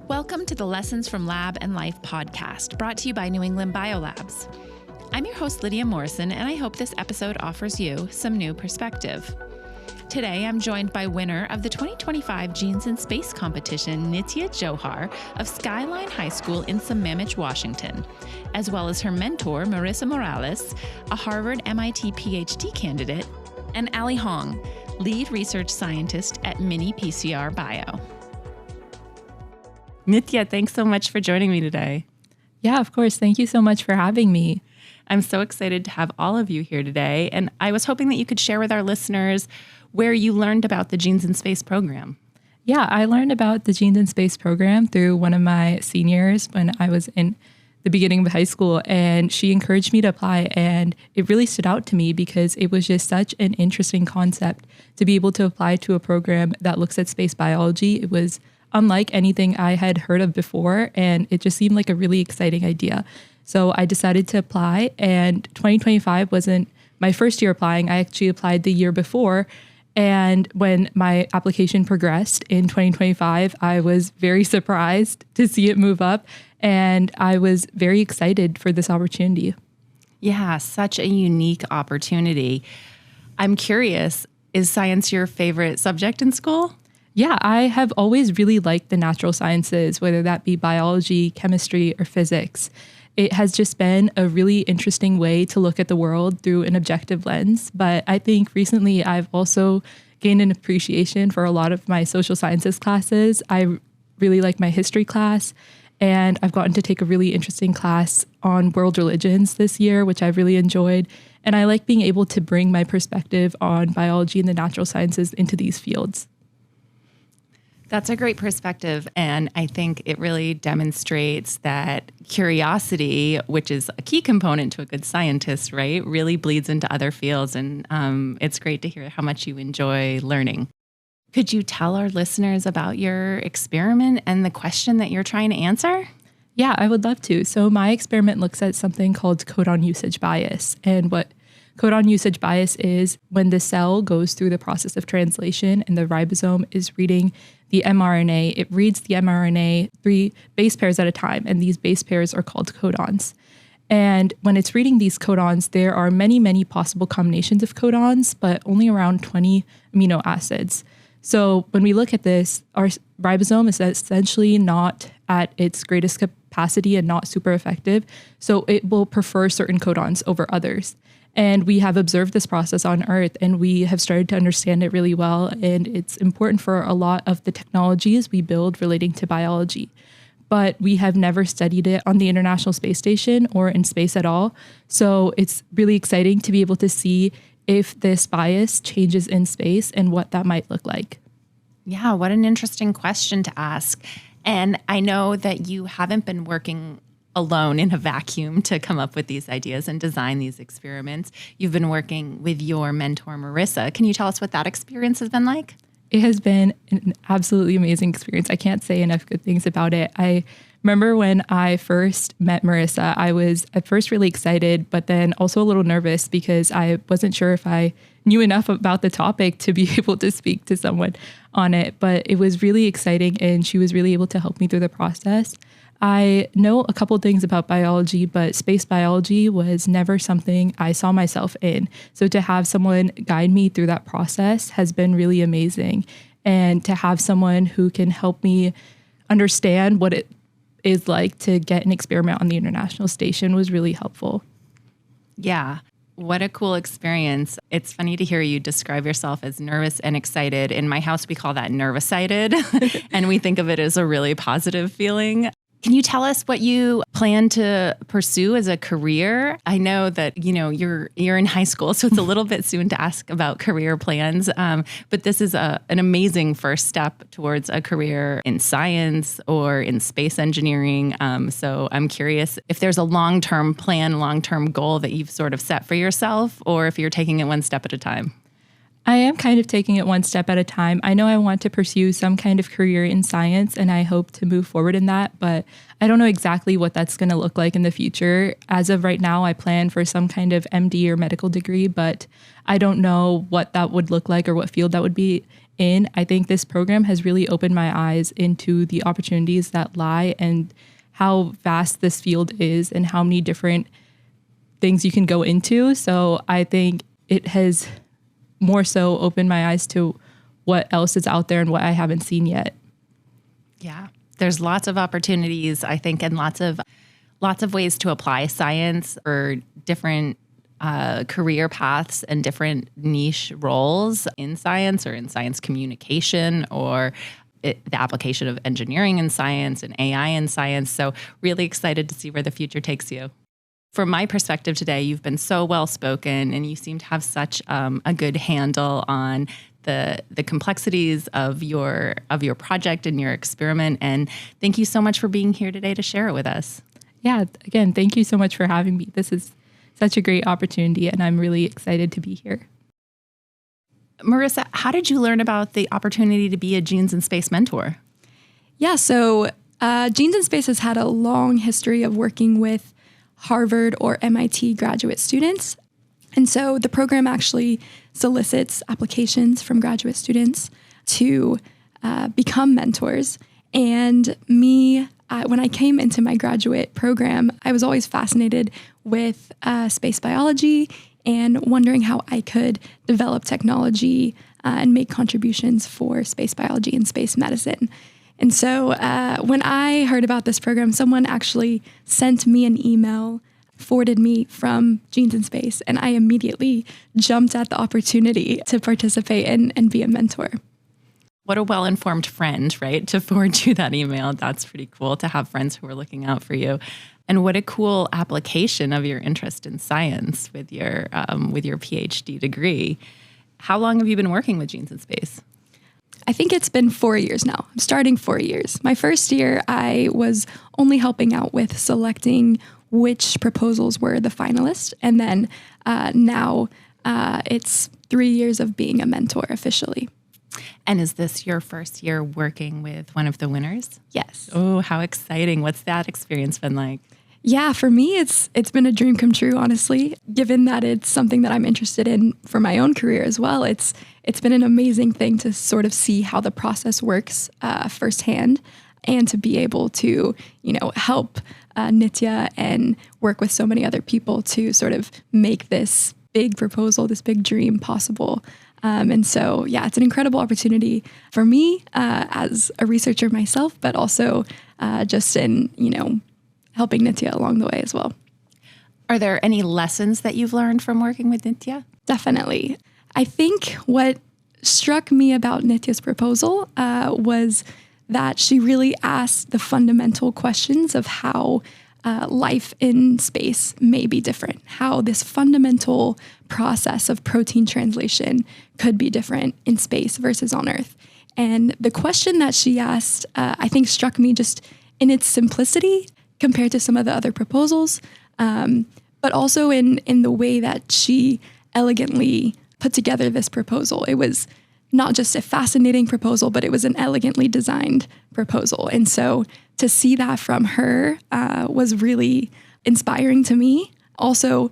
Welcome to the Lessons from Lab and Life podcast, brought to you by New England Biolabs. I'm your host, Lydia Morrison, and I hope this episode offers you some new perspective. Today, I'm joined by winner of the 2025 Genes in Space competition, Nitya Johar of Skyline High School in Sammamish, Washington, as well as her mentor, Marissa Morales, a Harvard-MIT PhD candidate, and Ali Hong, lead research scientist at Mini PCR Bio. Nitya, thanks so much for joining me today. Yeah, of course. Thank you so much for having me. I'm so excited to have all of you here today, and I was hoping that you could share with our listeners where you learned about the Genes in Space program. Yeah, I learned about the Genes in Space program through one of my seniors when I was in the beginning of high school, and she encouraged me to apply, and it really stood out to me because it was just such an interesting concept to be able to apply to a program that looks at space biology. It was unlike anything I had heard of before, and it just seemed like a really exciting idea. So I decided to apply, and 2025 wasn't my first year applying. I actually applied the year before, and when my application progressed in 2025, I was very surprised to see it move up, and I was very excited for this opportunity. Yeah, such a unique opportunity. I'm curious, is science your favorite subject in school? Yeah, I have always really liked the natural sciences, whether that be biology, chemistry, or physics. It has just been a really interesting way to look at the world through an objective lens. But I think recently I've also gained an appreciation for a lot of my social sciences classes. I really like my history class, and I've gotten to take a really interesting class on world religions this year, which I've really enjoyed. And I like being able to bring my perspective on biology and the natural sciences into these fields. That's a great perspective, and I think it really demonstrates that curiosity, which is a key component to a good scientist, right, really bleeds into other fields, and it's great to hear how much you enjoy learning. Could you tell our listeners about your experiment and the question that you're trying to answer? Yeah, I would love to. So my experiment looks at something called codon usage bias, and what codon usage bias is when the cell goes through the process of translation and the ribosome is reading the mRNA. It reads the mRNA 3 base pairs at a time, and these base pairs are called codons. And when it's reading these codons, there are many, many possible combinations of codons, but only around 20 amino acids. So when we look at this, our ribosome is essentially not at its greatest capacity and not super effective. So it will prefer certain codons over others. And we have observed this process on Earth, and we have started to understand it really well. And it's important for a lot of the technologies we build relating to biology. But we have never studied it on the International Space Station or in space at all. So it's really exciting to be able to see if this bias changes in space and what that might look like. Yeah, what an interesting question to ask. And I know that you haven't been working alone in a vacuum to come up with these ideas and design these experiments. You've been working with your mentor, Marissa. Can you tell us what that experience has been like? It has been an absolutely amazing experience. I can't say enough good things about it. I remember when I first met Marissa, I was at first really excited, but then also a little nervous because I wasn't sure if I knew enough about the topic to be able to speak to someone on it. But it was really exciting, and she was really able to help me through the process. I know a couple things about biology, but space biology was never something I saw myself in. So to have someone guide me through that process has been really amazing. And to have someone who can help me understand what it is like to get an experiment on the International Station was really helpful. Yeah. What a cool experience. It's funny to hear you describe yourself as nervous and excited. In my house, we call that nervous-cited, and we think of it as a really positive feeling. Can you tell us what you plan to pursue as a career? I know that, you're in high school, so it's a little bit soon to ask about career plans. But this is an amazing first step towards a career in science or in space engineering. So I'm curious if there's a long-term plan, long-term goal that you've sort of set for yourself, or if you're taking it one step at a time. I am kind of taking it one step at a time. I know I want to pursue some kind of career in science, and I hope to move forward in that, but I don't know exactly what that's going to look like in the future. As of right now, I plan for some kind of MD or medical degree, but I don't know what that would look like or what field that would be in. I think this program has really opened my eyes into the opportunities that lie and how vast this field is and how many different things you can go into. So I think it has more so opened my eyes to what else is out there and what I haven't seen yet. Yeah, there's lots of opportunities, I think, and lots of ways to apply science or different career paths and different niche roles in science or in science communication or the application of engineering in science and AI in science. So really excited to see where the future takes you. From my perspective today, you've been so well spoken and you seem to have such a good handle on the complexities of your project and your experiment. And thank you so much for being here today to share it with us. Yeah, again, thank you so much for having me. This is such a great opportunity and I'm really excited to be here. Marissa, how did you learn about the opportunity to be a Genes in Space mentor? Yeah, so Genes in Space has had a long history of working with Harvard or MIT graduate students. And so the program actually solicits applications from graduate students to become mentors. And when I came into my graduate program, I was always fascinated with space biology and wondering how I could develop technology and make contributions for space biology and space medicine. And so when I heard about this program, someone actually sent me an email, forwarded me from Genes in Space, and I immediately jumped at the opportunity to participate and be a mentor. What a well-informed friend, right? To forward you that email. That's pretty cool to have friends who are looking out for you. And what a cool application of your interest in science with your PhD degree. How long have you been working with Genes in Space? I think it's been 4 years now. I'm starting 4 years. My first year, I was only helping out with selecting which proposals were the finalists. And then now it's 3 years of being a mentor officially. And is this your first year working with one of the winners? Yes. Oh, how exciting. What's that experience been like? Yeah, for me, it's been a dream come true, honestly, given that it's something that I'm interested in for my own career as well. It's been an amazing thing to sort of see how the process works firsthand and to be able to, help Nitya and work with so many other people to sort of make this big proposal, this big dream possible. And so, yeah, it's an incredible opportunity for me as a researcher myself, but also just in, helping Nitya along the way as well. Are there any lessons that you've learned from working with Nitya? Definitely. I think what struck me about Nitya's proposal was that she really asked the fundamental questions of how life in space may be different, how this fundamental process of protein translation could be different in space versus on Earth. And the question that she asked, I think struck me just in its simplicity compared to some of the other proposals, but also in the way that she elegantly put together this proposal. It was not just a fascinating proposal, but it was an elegantly designed proposal. And so to see that from her was really inspiring to me. Also,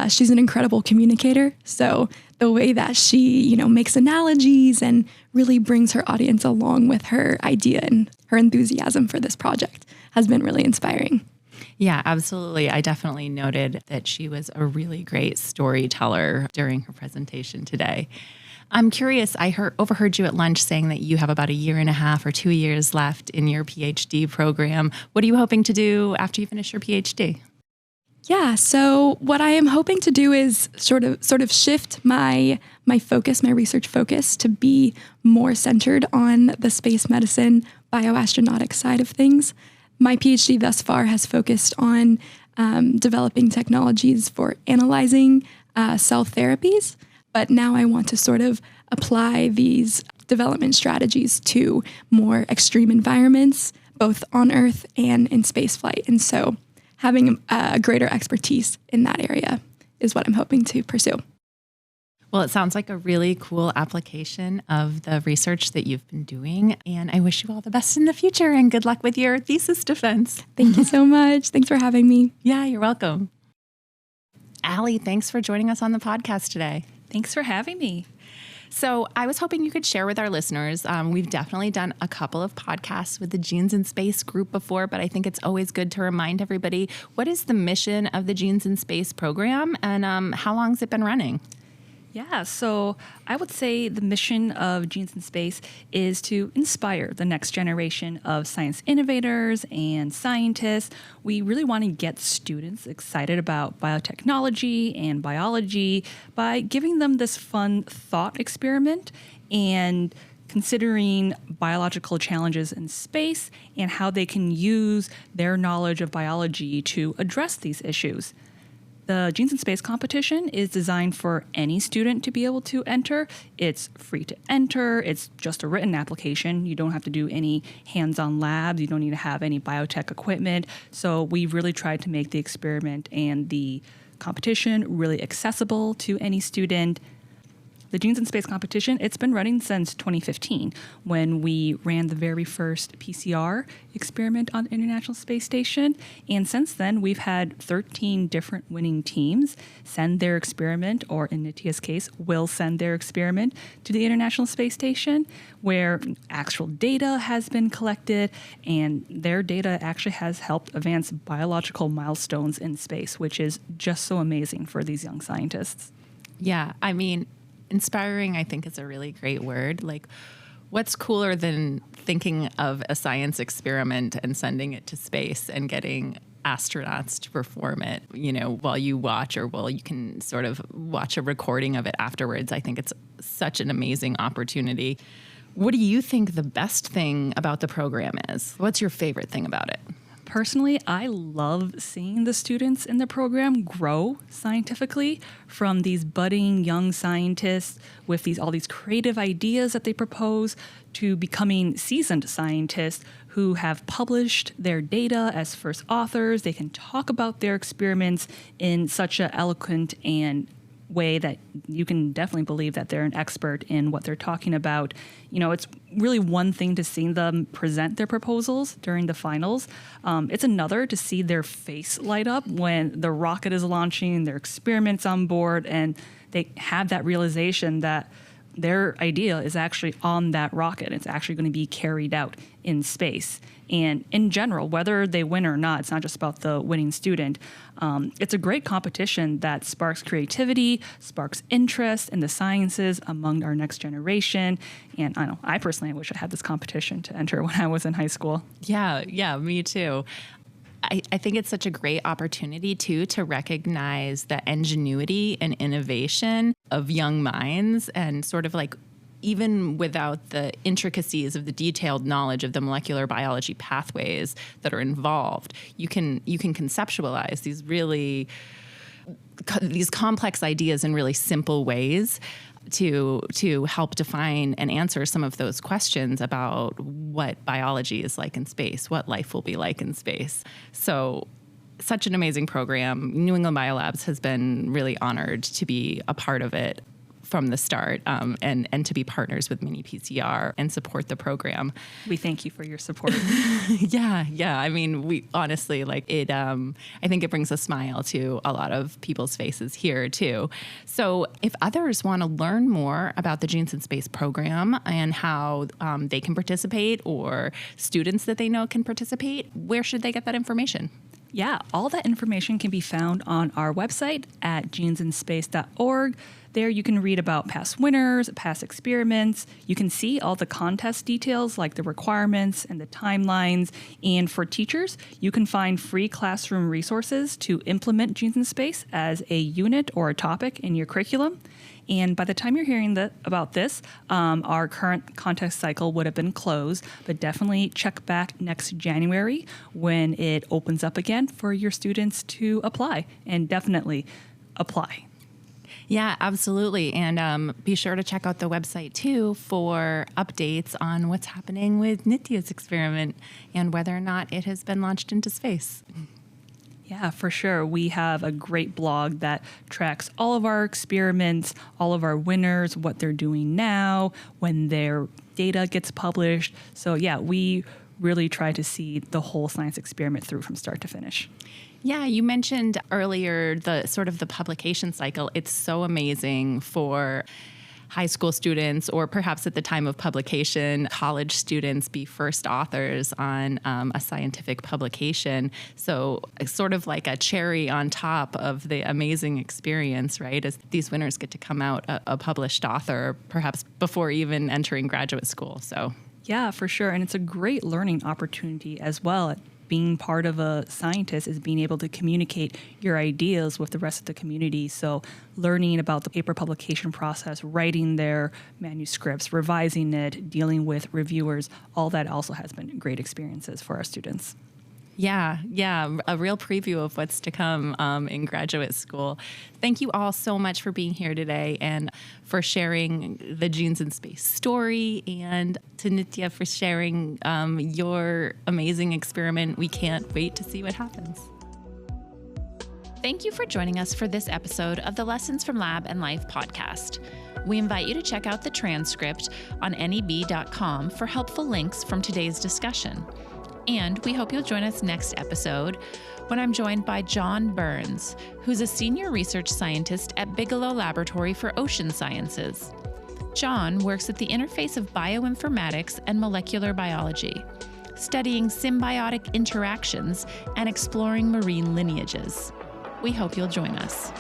she's an incredible communicator. So the way that she, makes analogies and really brings her audience along with her idea and her enthusiasm for this project has been really inspiring. Yeah, absolutely. I definitely noted that she was a really great storyteller during her presentation today. I'm curious, I overheard you at lunch saying that you have about 1.5 or 2 years left in your PhD program. What are you hoping to do after you finish your PhD? Yeah, so what I am hoping to do is sort of shift my focus, my research focus, to be more centered on the space medicine, bioastronautics side of things. My PhD thus far has focused on developing technologies for analyzing cell therapies, but now I want to sort of apply these development strategies to more extreme environments, both on Earth and in spaceflight. And so having a greater expertise in that area is what I'm hoping to pursue. Well, it sounds like a really cool application of the research that you've been doing. And I wish you all the best in the future and good luck with your thesis defense. Thank you so much. Thanks for having me. Yeah, you're welcome. Allie, thanks for joining us on the podcast today. Thanks for having me. So I was hoping you could share with our listeners. We've definitely done a couple of podcasts with the Genes in Space group before, but I think it's always good to remind everybody, what is the mission of the Genes in Space program, and how long has it been running? Yeah, so I would say the mission of Genes in Space is to inspire the next generation of science innovators and scientists. We really want to get students excited about biotechnology and biology by giving them this fun thought experiment and considering biological challenges in space and how they can use their knowledge of biology to address these issues. The Genes in Space competition is designed for any student to be able to enter. It's free to enter. It's just a written application. You don't have to do any hands-on labs. You don't need to have any biotech equipment. So we really tried to make the experiment and the competition really accessible to any student. The Genes in Space competition, it's been running since 2015 when we ran the very first PCR experiment on the International Space Station. And since then, we've had 13 different winning teams send their experiment, or in Nitya's case, will send their experiment to the International Space Station, where actual data has been collected, and their data actually has helped advance biological milestones in space, which is just so amazing for these young scientists. Yeah, I mean, inspiring, I think, is a really great word. Like, what's cooler than thinking of a science experiment and sending it to space and getting astronauts to perform it, while you watch, or while you can sort of watch a recording of it afterwards. I think it's such an amazing opportunity. What do you think the best thing about the program is? What's your favorite thing about it? Personally, I love seeing the students in the program grow scientifically from these budding young scientists with all these creative ideas that they propose to becoming seasoned scientists who have published their data as first authors. They can talk about their experiments in such an eloquent and way that you can definitely believe that they're an expert in what they're talking about. It's really one thing to see them present their proposals during the finals. It's another to see their face light up when the rocket is launching, their experiments on board, and they have that realization that their idea is actually on that rocket. It's actually going to be carried out in space. And in general, whether they win or not, it's not just about the winning student. It's a great competition that sparks creativity, sparks interest in the sciences among our next generation. And I personally wish I had this competition to enter when I was in high school. Yeah, me too. I think it's such a great opportunity, too, to recognize the ingenuity and innovation of young minds, and sort of like, even without the intricacies of the detailed knowledge of the molecular biology pathways that are involved, you can conceptualize these complex ideas in really simple ways to help define and answer some of those questions about what biology is like in space, what life will be like in space. So, such an amazing program. New England Biolabs has been really honored to be a part of it from the start, and to be partners with Mini PCR and support the program. We thank you for your support. Yeah. I mean, we honestly, like it, I think it brings a smile to a lot of people's faces here too. So if others want to learn more about the Genes in Space program and how they can participate, or students that they know can participate, where should they get that information? Yeah, all that information can be found on our website at genesinspace.org. There you can read about past winners, past experiments. You can see all the contest details like the requirements and the timelines. And for teachers, you can find free classroom resources to implement Genes in Space as a unit or a topic in your curriculum. And by the time you're hearing about this, our current contest cycle would have been closed, but definitely check back next January when it opens up again for your students to apply, and definitely apply. Yeah, absolutely. And be sure to check out the website, too, for updates on what's happening with Nitya's experiment and whether or not it has been launched into space. Yeah, for sure. We have a great blog that tracks all of our experiments, all of our winners, what they're doing now, when their data gets published. So yeah, we really try to see the whole science experiment through from start to finish. Yeah, you mentioned earlier the sort of the publication cycle. It's so amazing for high school students, or perhaps at the time of publication, college students be first authors on a scientific publication. So sort of like a cherry on top of the amazing experience, right? As these winners get to come out a published author, perhaps before even entering graduate school. So Yeah, for sure. And it's a great learning opportunity as well. Being part of a scientist is being able to communicate your ideas with the rest of the community. So learning about the paper publication process, writing their manuscripts, revising it, dealing with reviewers, all that also has been great experiences for our students. Yeah, a real preview of what's to come in graduate school. Thank you all so much for being here today and for sharing the Genes in Space story, and to Nitya for sharing your amazing experiment. We can't wait to see what happens. Thank you for joining us for this episode of the Lessons from Lab and Life podcast. We invite you to check out the transcript on neb.com for helpful links from today's discussion. And we hope you'll join us next episode when I'm joined by John Burns, who's a senior research scientist at Bigelow Laboratory for Ocean Sciences. John works at the interface of bioinformatics and molecular biology, studying symbiotic interactions and exploring marine lineages. We hope you'll join us.